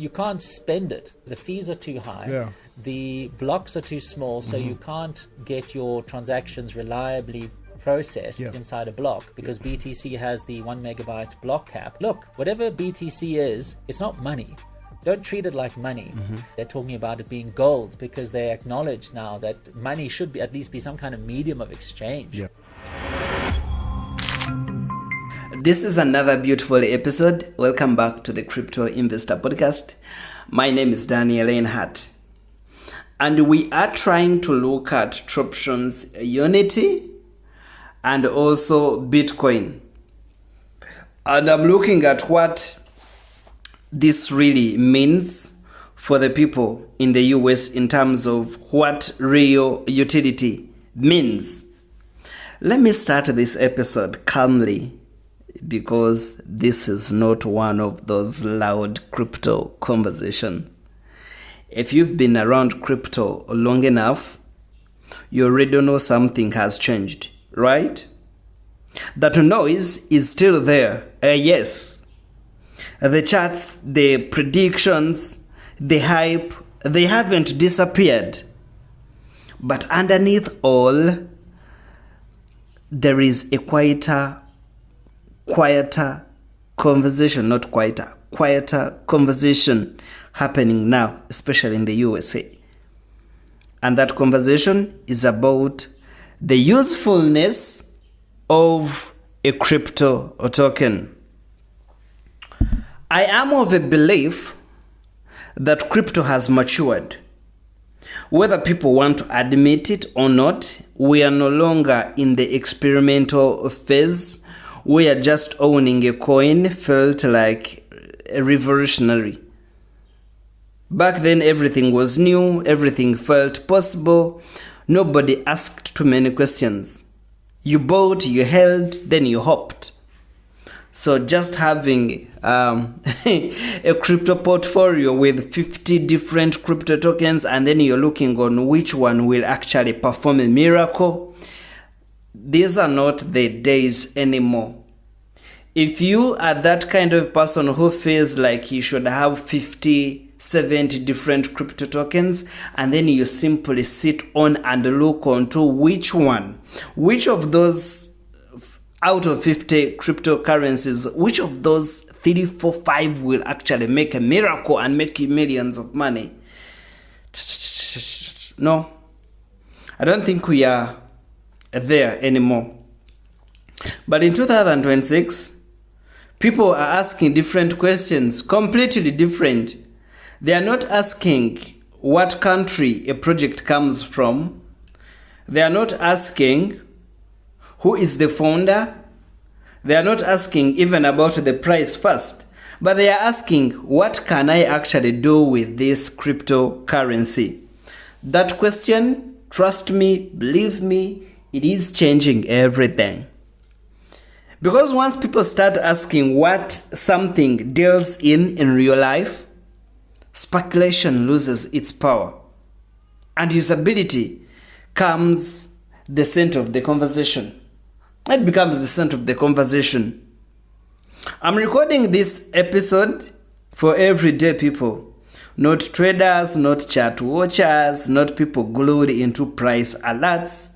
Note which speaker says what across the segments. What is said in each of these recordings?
Speaker 1: you can't spend it. The fees are too high.
Speaker 2: Yeah.
Speaker 1: The blocks are too small, so you can't get your transactions reliably processed inside a block because BTC has the 1 megabyte block cap. Look, whatever BTC is, it's not money. Don't treat it like money. They're talking about it being gold because they acknowledge now that money should be at least be some kind of medium of exchange.
Speaker 2: Yeah.
Speaker 3: This is another beautiful episode. Welcome back to the Crypto Investor Podcast. My name is Daniel Leinhardt. And we are trying to look at TroptionsUnity and also Bitcoin. And I'm looking at what this really means for the people in the US in terms of what real utility means. Let me start this episode calmly because this is not one of those loud crypto conversations. If you've been around crypto long enough, you already know something has changed, right? That noise is still there. Yes. The charts, the predictions, the hype, they haven't disappeared. But underneath all, there is a quieter conversation, not quieter conversation happening now, especially in the USA. And that conversation is about the usefulness of a crypto token. I am of a belief that crypto has matured. Whether people want to admit it or not, we are no longer in the experimental phase where just owning a coin felt like a revolutionary. Back then, everything was new, everything felt possible. Nobody asked too many questions. You bought, you held, then you hopped. So just having a crypto portfolio with 50 different crypto tokens and then you're looking on which one will actually perform a miracle, these are not the days anymore. If you are that kind of person who feels like you should have 50, 70 different crypto tokens and then you simply sit on and look onto which of those out of 50 cryptocurrencies, which of those 3, 4, 5 will actually make a miracle and make you millions of money? No, I don't think we are there anymore. But in 2026, people are asking different questions, completely different. They are not asking what country a project comes from. They are not asking who is the founder. They are not asking even about the price first, but they are asking, what can I actually do with this cryptocurrency? That question, trust me, believe me, it is changing everything. Because once people start asking what something deals in real life, speculation loses its power. And usability comes the center of the conversation. It becomes the center of the conversation. I'm recording this episode for everyday people. Not traders, not chart watchers, not people glued into price alerts.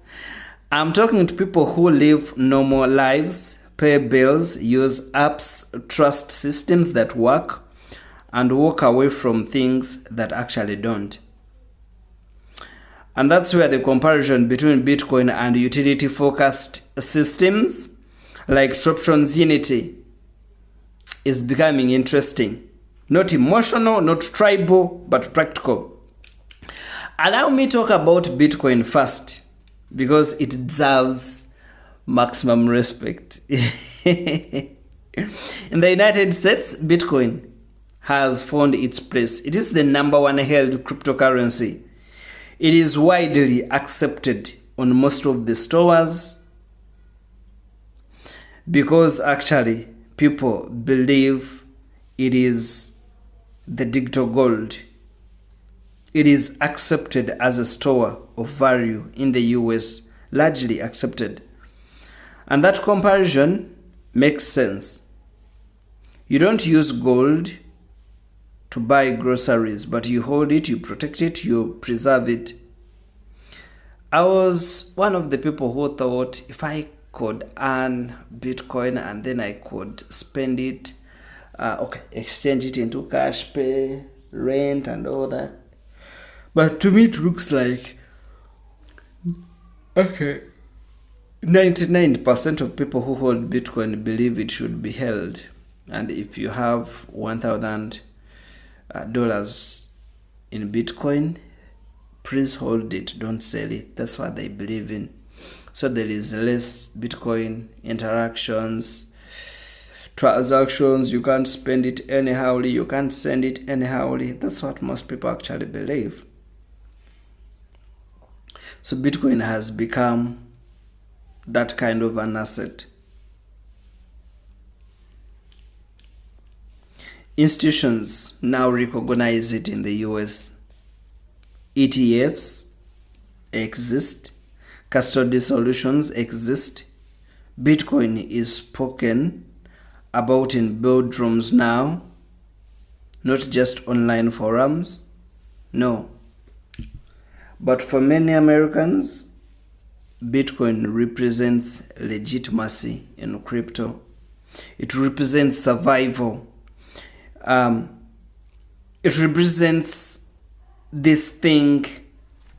Speaker 3: I'm talking to people who live normal lives, pay bills, use apps, trust systems that work, and walk away from things that actually don't. And that's where the comparison between Bitcoin and utility-focused systems like TroptionsUnity is becoming interesting. Not emotional, not tribal, but practical. Allow me to talk about Bitcoin first, because it deserves maximum respect. In the United States, Bitcoin has found its place. It is the #1 held cryptocurrency. It is widely accepted on most of the stores because actually people believe it is the digital gold. It is accepted as a store of value in the US, largely accepted. And that comparison makes sense. You don't use gold to buy groceries, but you hold it, you protect it, you preserve it. I was one of the people who thought if I could earn Bitcoin and then I could spend it, exchange it into cash, pay rent and all that. But to me it looks like, 99% of people who hold Bitcoin believe it should be held. And if you have $1,000 in Bitcoin, please hold it, don't sell it. That's what they believe in. So there is less Bitcoin interactions, transactions. You can't spend it anyhowly, you can't send it anyhowly. That's what most people actually believe. So Bitcoin has become that kind of an asset. Institutions now recognize it in the US. ETFs exist, custody solutions exist. Bitcoin is spoken about in boardrooms now, not just online forums. No. But for many Americans, Bitcoin represents legitimacy in crypto. It represents survival. It represents this thing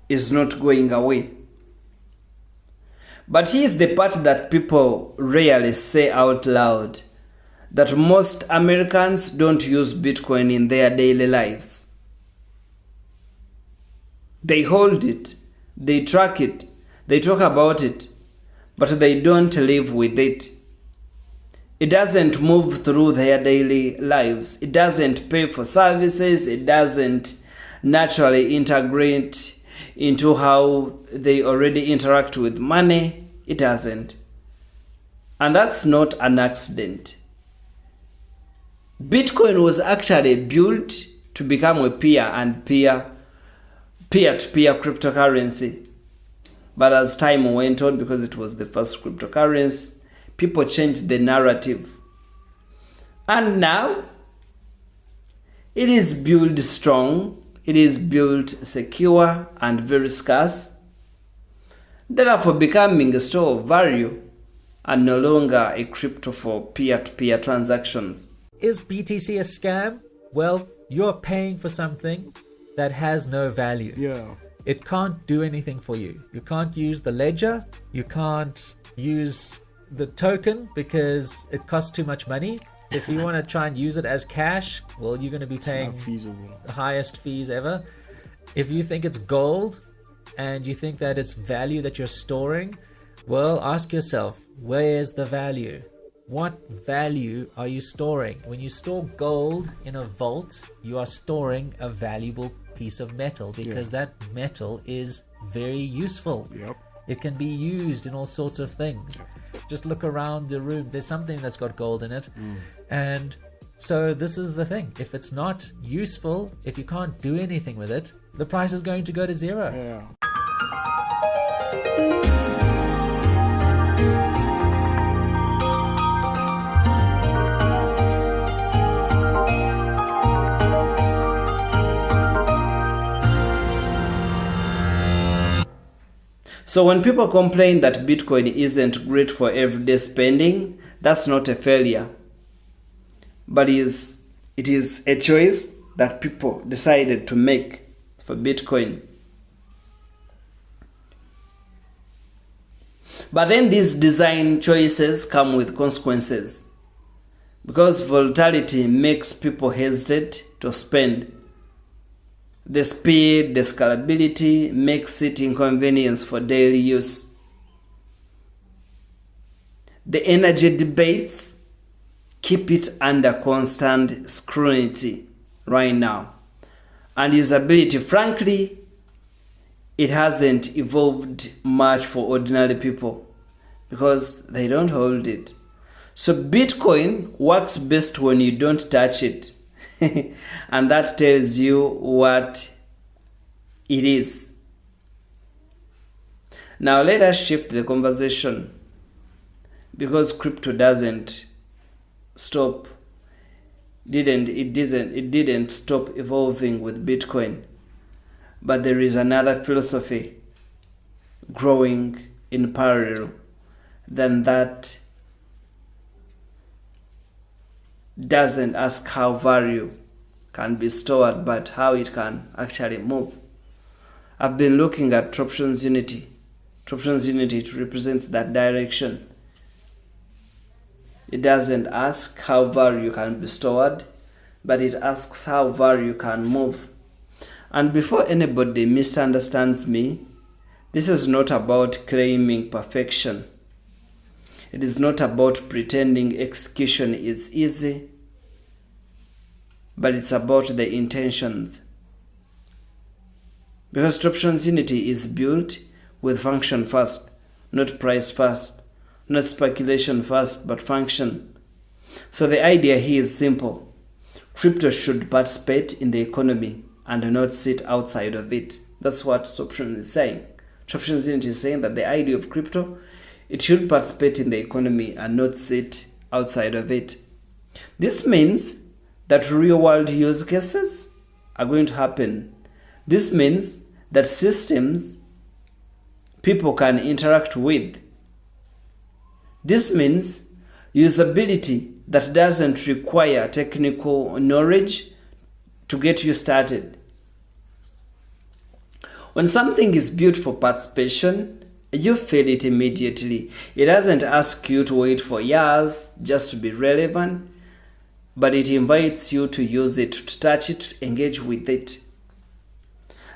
Speaker 3: is not going away. But here's the part that people rarely say out loud, that most Americans don't use Bitcoin in their daily lives. They hold it, they track it, they talk about it, but they don't live with it. It doesn't move through their daily lives. It doesn't pay for services. It doesn't naturally integrate into how they already interact with money. It doesn't. And that's not an accident. Bitcoin was actually built to become a peer-to-peer cryptocurrency. But as time went on, because it was the first cryptocurrency, people changed the narrative. And now, it is built strong, it is built secure and very scarce, therefore becoming a store of value and no longer a crypto for peer-to-peer transactions.
Speaker 1: Is BTC a scam? Well, you're paying for something that has no value.
Speaker 2: Yeah.
Speaker 1: It can't do anything for you. You can't use the ledger. You can't use the token because it costs too much money. If you want to try and use it as cash, well, you're going to be paying the highest fees ever. If you think it's gold and you think that it's value that you're storing, well, ask yourself, where's the value? What value are you storing? When you store gold in a vault, you are storing a valuable piece of metal because that metal is very useful.
Speaker 2: Yep.
Speaker 1: It can be used in all sorts of things. Just look around the room. There's something that's got gold in it. And so this is the thing. If it's not useful, if you can't do anything with it, the price is going to go to zero.
Speaker 2: Yeah.
Speaker 3: So when people complain that Bitcoin isn't great for everyday spending, that's not a failure. But it is a choice that people decided to make for Bitcoin. But then these design choices come with consequences, because volatility makes people hesitate to spend. The speed, the scalability makes it inconvenience for daily use. The energy debates keep it under constant scrutiny right now. And usability, frankly, it hasn't evolved much for ordinary people because they don't hold it. So Bitcoin works best when you don't touch it. And that tells you what it is. Now let us shift the conversation, because crypto doesn't stop didn't stop evolving with Bitcoin, but there is another philosophy growing in parallel than that doesn't ask how value can be stored, but how it can actually move. I've been looking at TroptionsUnity. TroptionsUnity, it represents that direction. It doesn't ask how value can be stored, but it asks how value can move. And before anybody misunderstands me, this is not about claiming perfection. It is not about pretending execution is easy, but it's about the intentions. Because TroptionsUnity is built with function first, not price first, not speculation first, but function. So the idea here is simple. Crypto should participate in the economy and not sit outside of it. That's what TroptionsUnity is saying. TroptionsUnity is saying that the idea of crypto, it should participate in the economy and not sit outside of it. This means that real-world use cases are going to happen. This means that systems people can interact with. This means usability that doesn't require technical knowledge to get you started. When something is built for participation, you feel it immediately. It doesn't ask you to wait for years just to be relevant, but it invites you to use it, to touch it, to engage with it.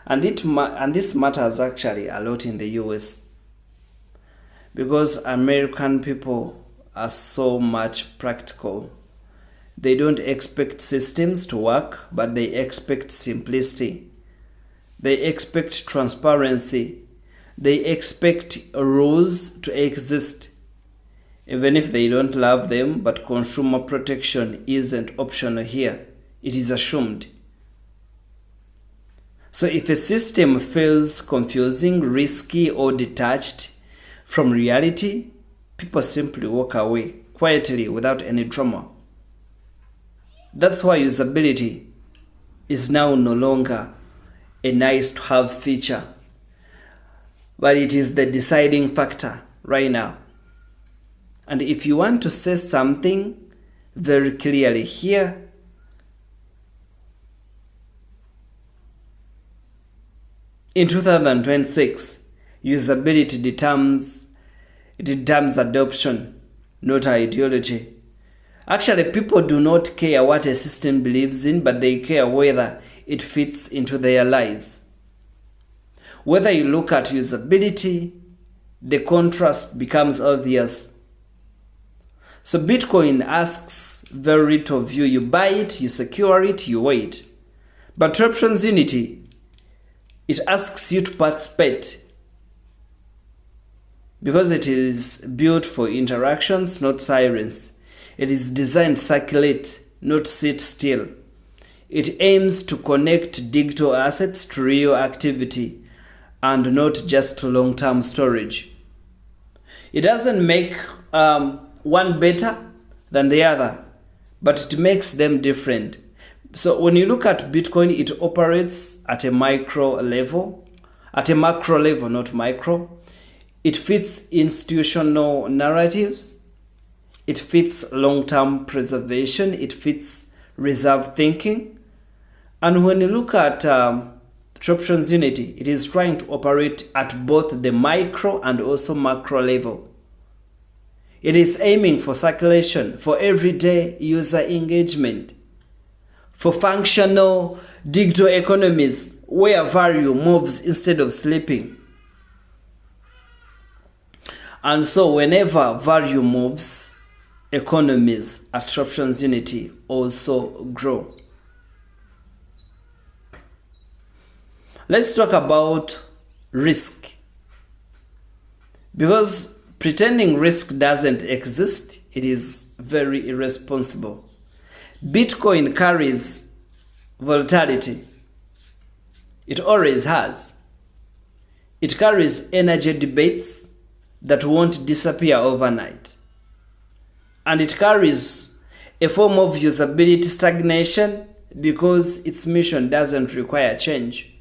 Speaker 3: And this matters actually a lot in the US, because American people are so much practical. They don't expect systems to work, but they expect simplicity. They expect transparency. They expect rules to exist, even if they don't love them, but consumer protection isn't optional here. It is assumed. So if a system feels confusing, risky, or detached from reality, people simply walk away quietly without any drama. That's why usability is now no longer a nice to have feature, but it is the deciding factor right now. And if you want to say something very clearly here, in 2026, usability determines adoption, not ideology. Actually, people do not care what a system believes in, but they care whether it fits into their lives. Whether you look at usability, the contrast becomes obvious. So Bitcoin asks very little of you. You buy it, you secure it, you wait. But TroptionsUnity, it asks you to participate, because it is built for interactions, not silence. It is designed to circulate, not sit still. It aims to connect digital assets to real activity and not just long-term storage. It doesn't make one better than the other, but it makes them different. So when you look at Bitcoin, it operates at a macro level, not micro. It fits institutional narratives. It fits long-term preservation. It fits reserve thinking. And when you look at TroptionsUnity, it is trying to operate at both the micro and also macro level. It is aiming for circulation, for everyday user engagement, for functional digital economies where value moves instead of sleeping. And so whenever value moves, economies at TroptionsUnity also grow. Let's talk about risk. Because pretending risk doesn't exist, it is very irresponsible. Bitcoin carries volatility. It always has. It carries energy debates that won't disappear overnight. And it carries a form of usability stagnation because its mission doesn't require change.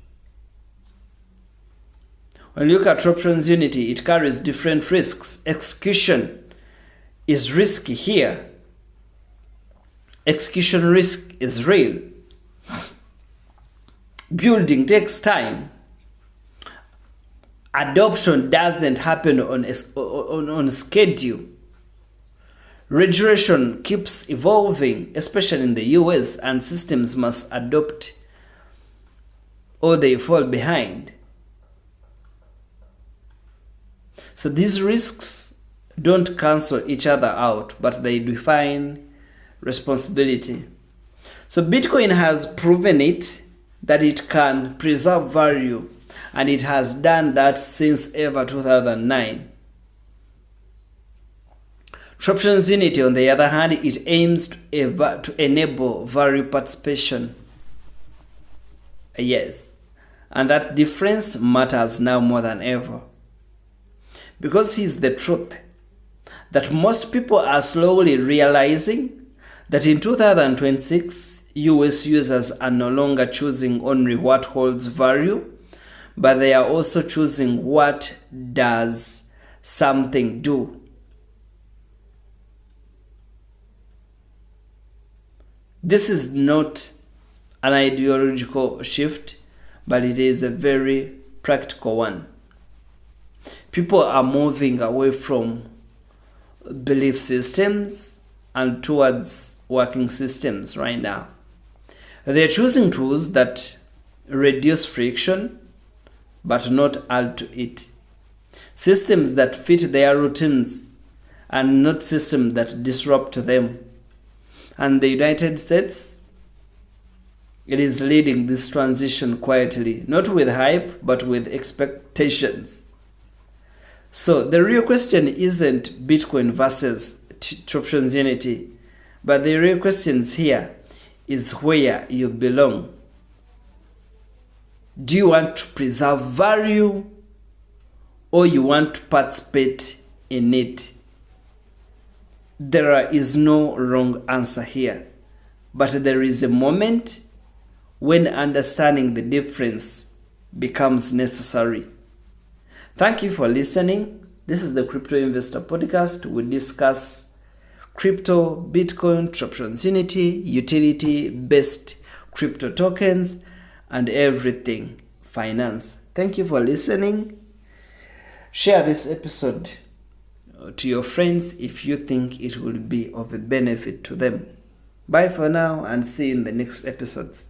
Speaker 3: When you look at TroptionsUnity, it carries different risks. Execution is risky here. Execution risk is real. Building takes time. Adoption doesn't happen on schedule. Regulation keeps evolving, especially in the US, and systems must adopt or they fall behind. So these risks don't cancel each other out, but they define responsibility. So Bitcoin has proven it that it can preserve value, and it has done that since ever 2009. TroptionsUnity, on the other hand, it aims to enable value participation. Yes, and that difference matters now more than ever. Because here's the truth, that most people are slowly realizing that in 2026, US users are no longer choosing only what holds value, but they are also choosing what does something do. This is not an ideological shift, but it is a very practical one. People are moving away from belief systems and towards working systems right now. They are choosing tools that reduce friction, but not add to it. Systems that fit their routines and not systems that disrupt them. And the United States, it is leading this transition quietly, not with hype, but with expectations. So the real question isn't Bitcoin versus TroptionsUnity, but the real question here is where you belong. Do you want to preserve value, or you want to participate in it? There is no wrong answer here, but there is a moment when understanding the difference becomes necessary. Thank you for listening. This is the Crypto Investor Podcast. We discuss crypto, Bitcoin, TroptionsUnity, utility-based crypto tokens, and everything finance. Thank you for listening. Share this episode to your friends if you think it will be of a benefit to them. Bye for now, and see you in the next episodes.